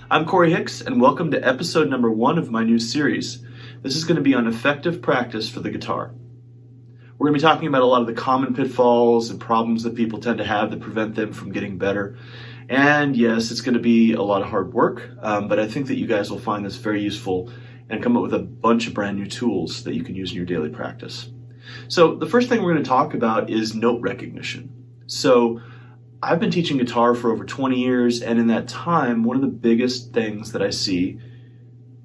I'm Korey Hicks, and welcome to episode number 1 of my new series. This is going to be on effective practice for the guitar. We're going to be talking about a lot of the common pitfalls and problems that people tend to have that prevent them from getting better. And yes, it's going to be a lot of hard work, but I think that you guys will find this very useful and come up with a bunch of brand new tools that you can use in your daily practice. So the first thing we're going to talk about is note recognition. So I've been teaching guitar for over 20 years, and in that time, one of the biggest things that I see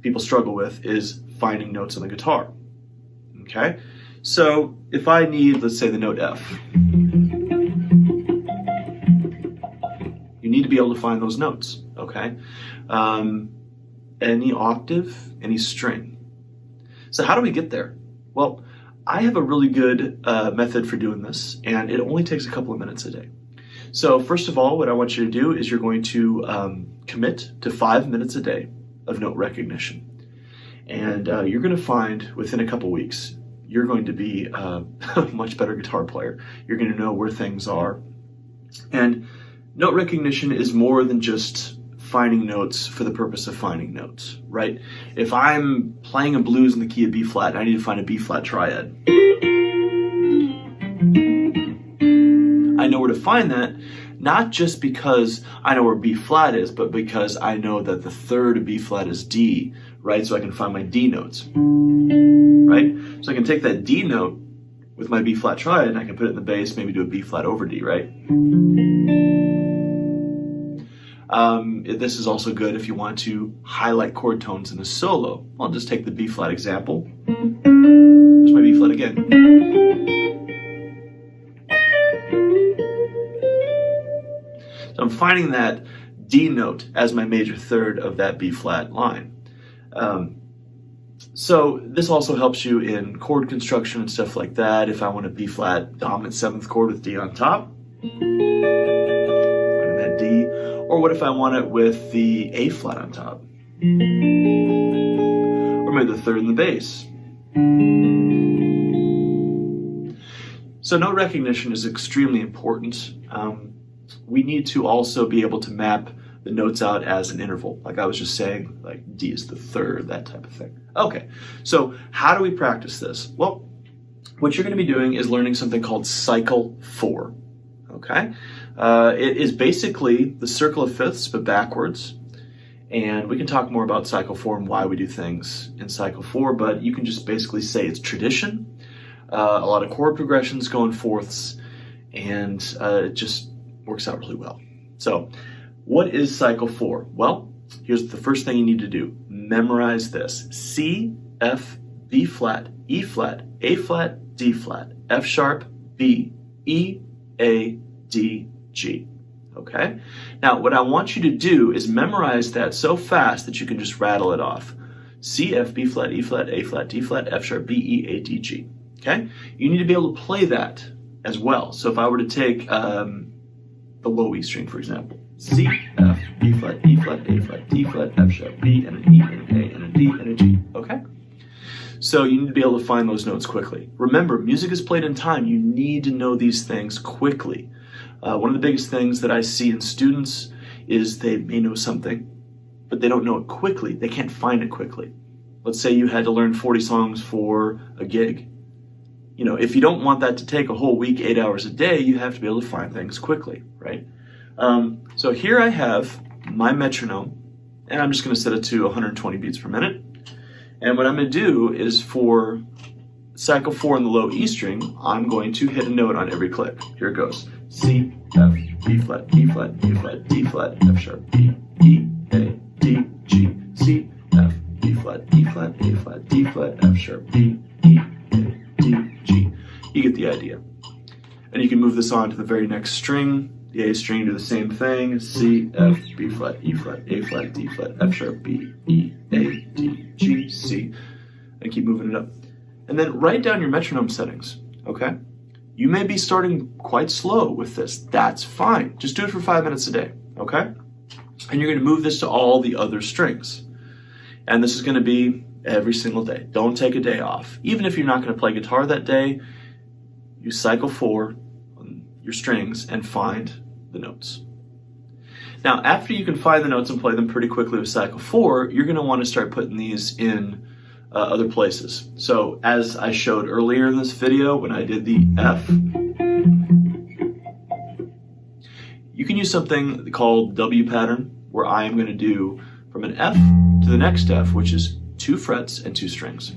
people struggle with is finding notes on the guitar. Okay? So if I need, let's say, the note F, you need to be able to find those notes, okay? Any octave, any string. So how do we get there? Well, I have a really good method for doing this, and it only takes a couple of minutes a day. So first of all, what I want you to do is you're going to commit to 5 minutes a day of note recognition. And you're going to find within a couple weeks, you're going to be a much better guitar player. You're going to know where things are. And note recognition is more than just finding notes for the purpose of finding notes, right? If I'm playing a blues in the key of B flat and I need to find a B flat triad, I know where to find that, not just because I know where B flat is, but because I know that the third of B flat is D, right? So I can find my D notes, right? So I can take that D note with my B flat triad and I can put it in the bass, maybe do a B flat over D, right? This is also good if you want to highlight chord tones in a solo. I'll just take the B flat example. There's my B flat again. So I'm finding that D note as my major third of that B flat line. So this also helps you in chord construction and stuff like that. If I want a B flat dominant 7th chord with D on top, finding that D. Or what if I want it with the A flat on top? Or maybe the third in the bass. So note recognition is extremely important. We need to also be able to map the notes out as an interval. Like I was just saying, like D is the third, that type of thing. Okay, so how do we practice this? Well, what you're going to be doing is learning something called cycle 4. Okay? It is basically the circle of fifths, but backwards. And we can talk more about cycle 4 and why we do things in cycle 4, but you can just basically say it's tradition, a lot of chord progressions going fourths, and it just works out really well. So what is cycle 4? Well, here's the first thing you need to do. Memorize this. C, F, B flat, E flat, A flat, D flat, F sharp, B, E, A, D, G. Okay? Now, what I want you to do is memorize that so fast that you can just rattle it off. C, F, B flat, E flat, A flat, D flat, F sharp, B, E, A, D, G. Okay? You need to be able to play that as well. So if I were to take the low E string, for example, C, F, B flat, E flat, A flat, D flat, F sharp, B, and an E, and an A, and a D, and a G. Okay? So you need to be able to find those notes quickly. Remember, music is played in time. You need to know these things quickly. One of the biggest things that I see in students is they may know something, but they don't know it quickly. They can't find it quickly. Let's say you had to learn 40 songs for a gig. You know, if you don't want that to take a whole week, 8 hours a day, you have to be able to find things quickly, right? So here I have my metronome, and I'm just going to set it to 120 beats per minute. And what I'm going to do is for cycle 4 in the low E string, I'm going to hit a note on every click. Here it goes. C, F, B flat, E flat, A flat, D flat, F sharp, B, E, A, D, G, C, F, B flat, E flat, A flat, D flat, F sharp, B, E, A, D, G. You get the idea. And you can move this on to the very next string. The A string, do the same thing. C, F, B flat, E flat, A flat, D flat, F sharp, B, E, A, D, G, C. And keep moving it up. And then write down your metronome settings, okay? You may be starting quite slow with this. That's fine. Just do it for 5 minutes a day, okay? And you're going to move this to all the other strings. And this is going to be every single day. Don't take a day off. Even if you're not going to play guitar that day, you cycle 4 on your strings and find the notes. Now, after you can find the notes and play them pretty quickly with cycle 4, you're going to want to start putting these in other places. So as I showed earlier in this video, when I did the F, you can use something called W pattern, where I am going to do from an F to the next F, which is 2 frets and 2 strings.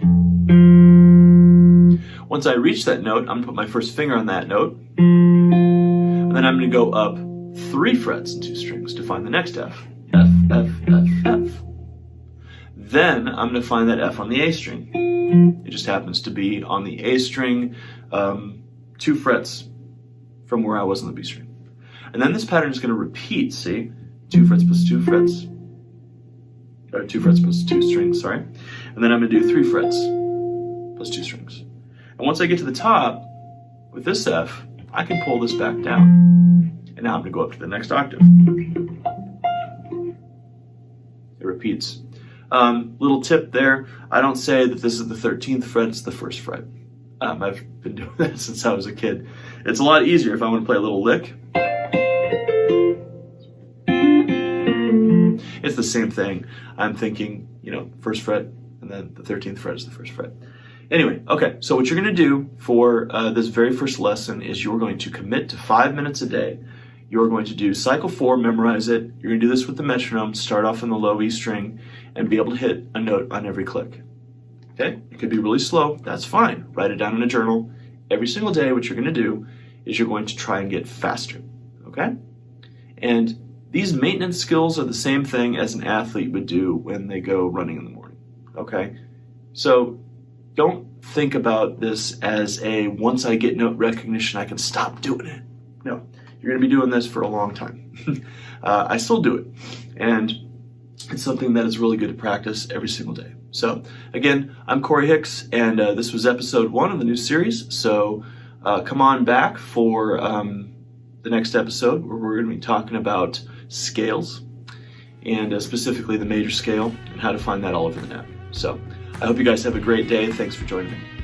Once I reach that note, I'm going to put my first finger on that note, and then I'm going to go up 3 frets and 2 strings to find the next F. F, F, F, F. Then I'm going to find that F on the A string. It just happens to be on the A string, 2 frets from where I was on the B string. And then this pattern is going to repeat, see? 2 frets plus 2 frets. Or 2 frets plus 2 strings, sorry. And then I'm going to do 3 frets plus 2 strings. And once I get to the top, with this F, I can pull this back down. And now I'm going to go up to the next octave. It repeats. Little tip there, I don't say that this is the 13th fret, it's the 1st fret. I've been doing that since I was a kid. It's a lot easier if I want to play a little lick. It's the same thing. I'm thinking, 1st fret, and then the 13th fret is the 1st fret. Anyway, okay, so what you're going to do for this very first lesson is you're going to commit to 5 minutes a day. You're going to do cycle 4, memorize it. You're going to do this with the metronome, start off in the low E string, and be able to hit a note on every click. Okay? It could be really slow. That's fine. Write it down in a journal. Every single day, what you're going to do is you're going to try and get faster. Okay? And these maintenance skills are the same thing as an athlete would do when they go running in the morning. Okay? So don't think about this as a once I get note recognition, I can stop doing it. No. You're going to be doing this for a long time. I still do it. And it's something that is really good to practice every single day. So again, I'm Korey Hicks, and this was episode 1 of the new series. So come on back for the next episode, where we're going to be talking about scales, and specifically the major scale and how to find that all over the net. So I hope you guys have a great day. Thanks for joining me.